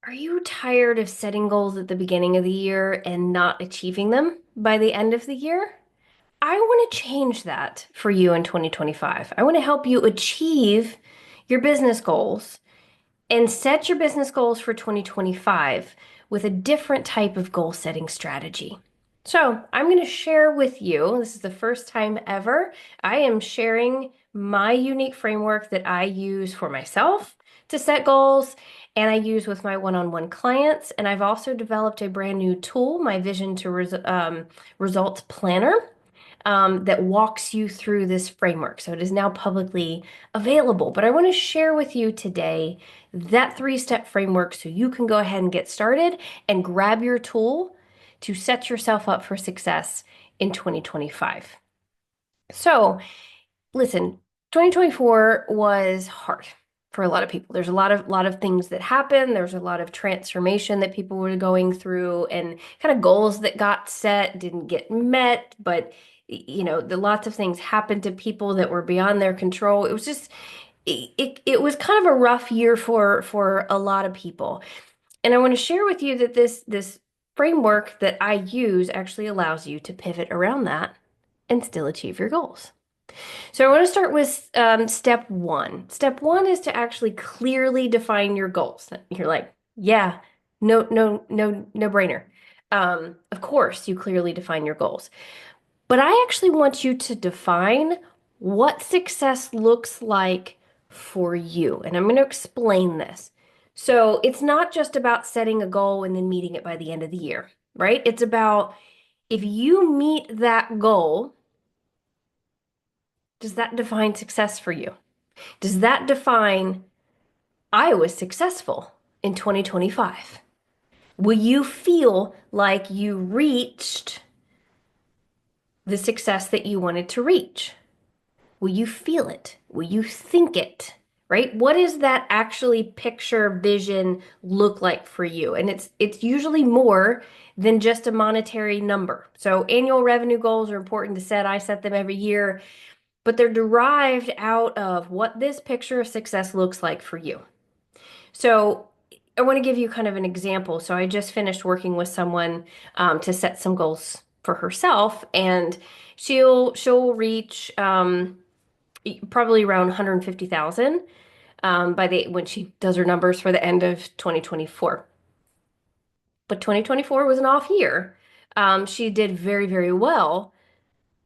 Are you tired of setting goals at the beginning of the year and not achieving them by the end of the year? I want to change that for you in 2025. I want to help you achieve your business goals and set your business goals for 2025 with a different type of goal setting strategy. So, I'm going to share with you, this is the first time ever, I am sharing my unique framework that I use for myself to set goals and I use with my one-on-one clients. And I've also developed a brand new tool, my Vision to Results Planner, that walks you through this framework. So it is now publicly available. But I want to share with you today that three-step framework so you can go ahead and get started and grab your tool to set yourself up for success in 2025. So, listen, 2024 was hard for a lot of people. There's a lot of things that happened. There's a lot of transformation that people were going through and kind of goals that got set didn't get met, but lots of things happened to people that were beyond their control. It was just it was kind of a rough year for a lot of people. And I want to share with you that this framework that I use actually allows you to pivot around that and still achieve your goals. So I want to start with step one. Step one is to actually clearly define your goals. You're like, yeah, no brainer. Of course, you clearly define your goals. But I actually want you to define what success looks like for you. And I'm going to explain this. So it's not just about setting a goal and then meeting it by the end of the year, right? It's about if you meet that goal, does that define success for you? Does that define I was successful in 2025? Will you feel like you reached the success that you wanted to reach? Will you feel it? Will you think it? Right? What does that actually picture vision look like for you? And it's usually more than just a monetary number. So annual revenue goals are important to set. I set them every year, but they're derived out of what this picture of success looks like for you. So I want to give you kind of an example. So I just finished working with someone to set some goals for herself, and she'll reach probably around 150,000 by the when she does her numbers for the end of 2024. But 2024 was an off year. She did very, very well.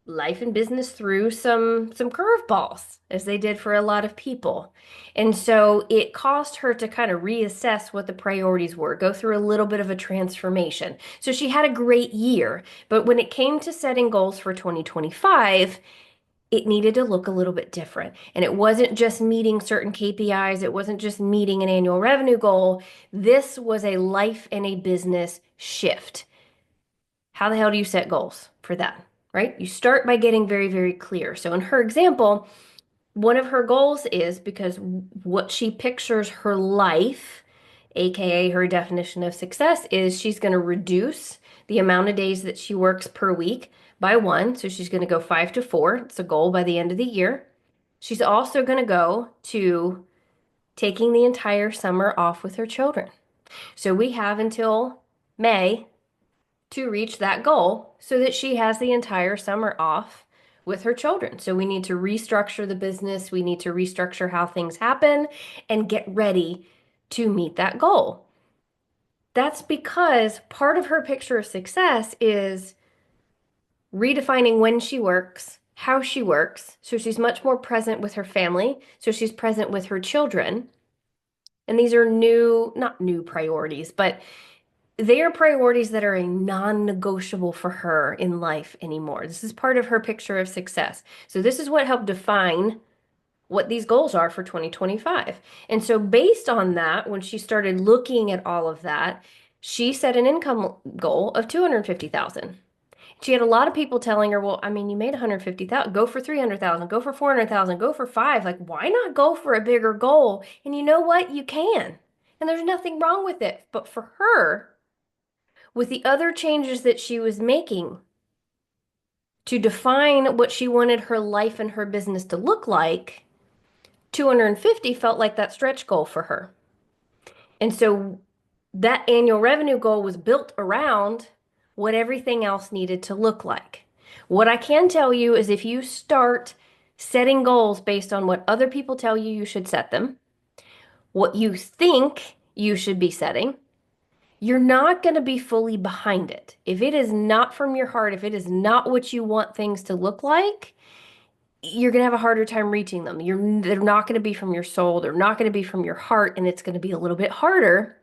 Life and business threw some curveballs, as they did for a lot of people. And so it caused her to kind of reassess what the priorities were, go through a little bit of a transformation. So she had a great year, but when it came to setting goals for 2025, it needed to look a little bit different. And it wasn't just meeting certain KPIs, it wasn't just meeting an annual revenue goal. This was a life and a business shift. How the hell do you set goals for that? Right? You start by getting very, very clear. So, in her example, one of her goals is because what she pictures her life, aka her definition of success, is she's going to reduce the amount of days that she works per week by one. So, she's going to go 5 to 4. It's a goal by the end of the year. She's also going to go to taking the entire summer off with her children. So, we have until May to reach that goal so that she has the entire summer off with her children. So we need to restructure the business, we need to restructure how things happen and get ready to meet that goal. That's because part of her picture of success is redefining when she works, how she works, so she's much more present with her family, so she's present with her children. And these are not new priorities, but they are priorities that are a non-negotiable for her in life anymore. This is part of her picture of success. So this is what helped define what these goals are for 2025. And so based on that, when she started looking at all of that, she set an income goal of 250,000. She had a lot of people telling her, well, I mean, you made 150,000, go for 300,000, go for 400,000, go for 5. Like, why not go for a bigger goal? And you know what? You can. And there's nothing wrong with it. But for her, with the other changes that she was making to define what she wanted her life and her business to look like, 250 felt like that stretch goal for her. And so that annual revenue goal was built around what everything else needed to look like. What I can tell you is if you start setting goals based on what other people tell you you should set them, what you think you should be setting, you're not going to be fully behind it. If it is not from your heart, if it is not what you want things to look like, you're going to have a harder time reaching them. They're not going to be from your soul, they're not going to be from your heart, and it's going to be a little bit harder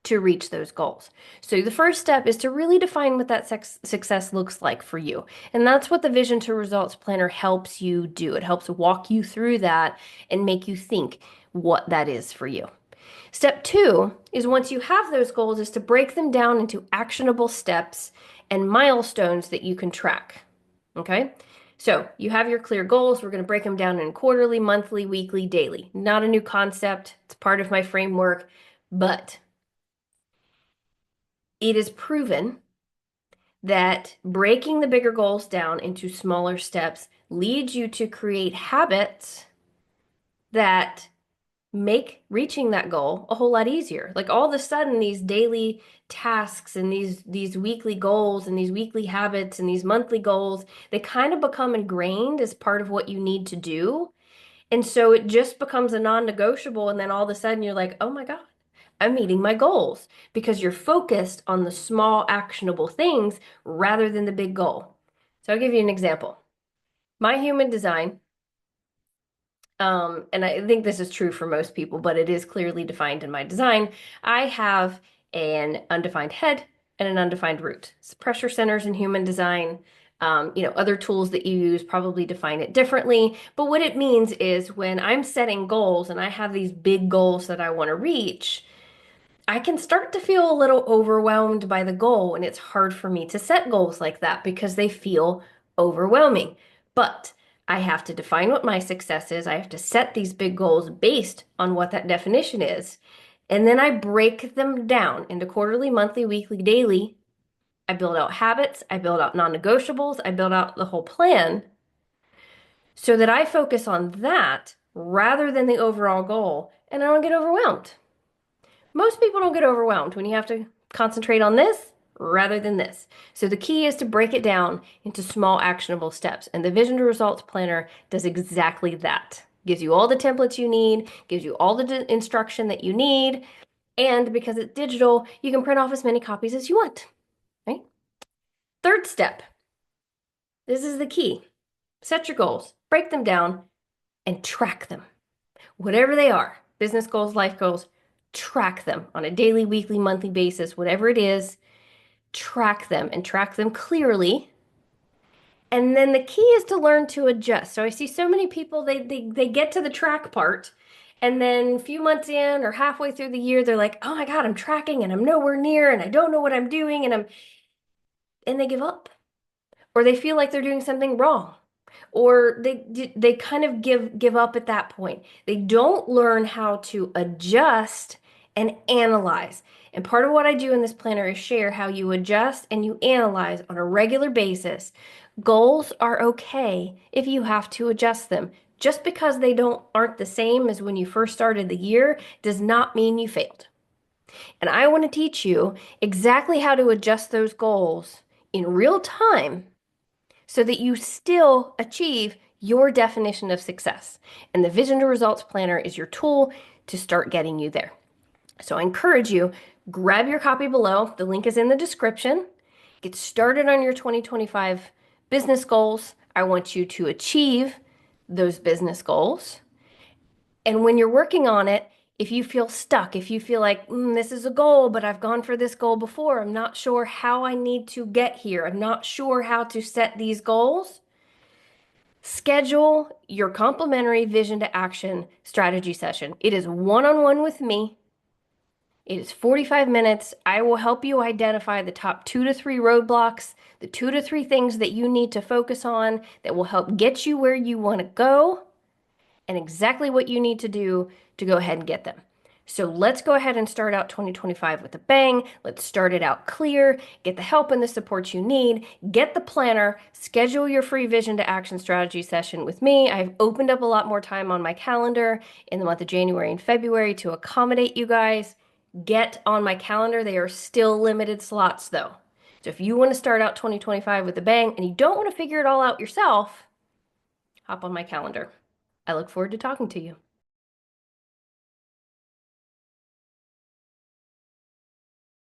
to reach those goals. So the first step is to really define what that success looks like for you. And that's what the Vision to Results Planner helps you do. It helps walk you through that and make you think what that is for you. Step two is once you have those goals is to break them down into actionable steps and milestones that you can track. Okay? So you have your clear goals. We're going to break them down in quarterly, monthly, weekly, daily. Not a new concept. It's part of my framework, but it is proven that breaking the bigger goals down into smaller steps leads you to create habits that make reaching that goal a whole lot easier. Like all of a sudden, these daily tasks and these weekly goals and these weekly habits and these monthly goals, they kind of become ingrained as part of what you need to do. And so it just becomes a non-negotiable. And then all of a sudden you're like, oh my God, I'm meeting my goals because you're focused on the small actionable things rather than the big goal. So I'll give you an example. My human design, and I think this is true for most people, but it is clearly defined in my design. I have an undefined head and an undefined root. It's pressure centers in human design. Other tools that you use probably define it differently. But what it means is when I'm setting goals and I have these big goals that I want to reach, I can start to feel a little overwhelmed by the goal, and it's hard for me to set goals like that because they feel overwhelming. But I have to define what my success is. I have to set these big goals based on what that definition is. And then I break them down into quarterly, monthly, weekly, daily. I build out habits, I build out non-negotiables, I build out the whole plan so that I focus on that rather than the overall goal, and I don't get overwhelmed. Most people don't get overwhelmed when you have to concentrate on this rather than this. So the key is to break it down into small actionable steps. And the Vision to Results Planner does exactly that. Gives you all the templates you need, gives you all the instruction that you need. And because it's digital, you can print off as many copies as you want, right? Third step. This is the key. Set your goals, break them down, and track them. Whatever they are, business goals, life goals, track them on a daily, weekly, monthly basis, whatever it is, track them and track them clearly. And then the key is to learn to adjust. So I see so many people, they get to the track part, and then a few months in or halfway through the year, they're like, oh my God, I'm tracking and I'm nowhere near and I don't know what I'm doing and they give up. Or they feel like they're doing something wrong. Or they kind of give up at that point. They don't learn how to adjust and analyze. And part of what I do in this planner is share how you adjust and you analyze on a regular basis. Goals are okay if you have to adjust them. Just because they aren't the same as when you first started the year does not mean you failed. And I want to teach you exactly how to adjust those goals in real time so that you still achieve your definition of success. And the Vision to Results Planner is your tool to start getting you there. So I encourage you, grab your copy below. The link is in the description. Get started on your 2025 business goals. I want you to achieve those business goals. And when you're working on it, if you feel stuck, if you feel like, this is a goal, but I've gone for this goal before, I'm not sure how I need to get here, I'm not sure how to set these goals, schedule your complimentary Vision to Action strategy session. It is one-on-one with me. It is 45 minutes. I will help you identify the top 2 to 3 roadblocks, the 2 to 3 things that you need to focus on that will help get you where you want to go, and exactly what you need to do to go ahead and get them. So let's go ahead and start out 2025 with a bang. Let's start it out clear, get the help and the support you need, get the planner, schedule your free Vision to Action strategy session with me. I've opened up a lot more time on my calendar in the month of January and February to accommodate you guys. Get on my calendar. They are still limited slots though. So if you want to start out 2025 with a bang and you don't want to figure it all out yourself, hop on my calendar. I look forward to talking to you.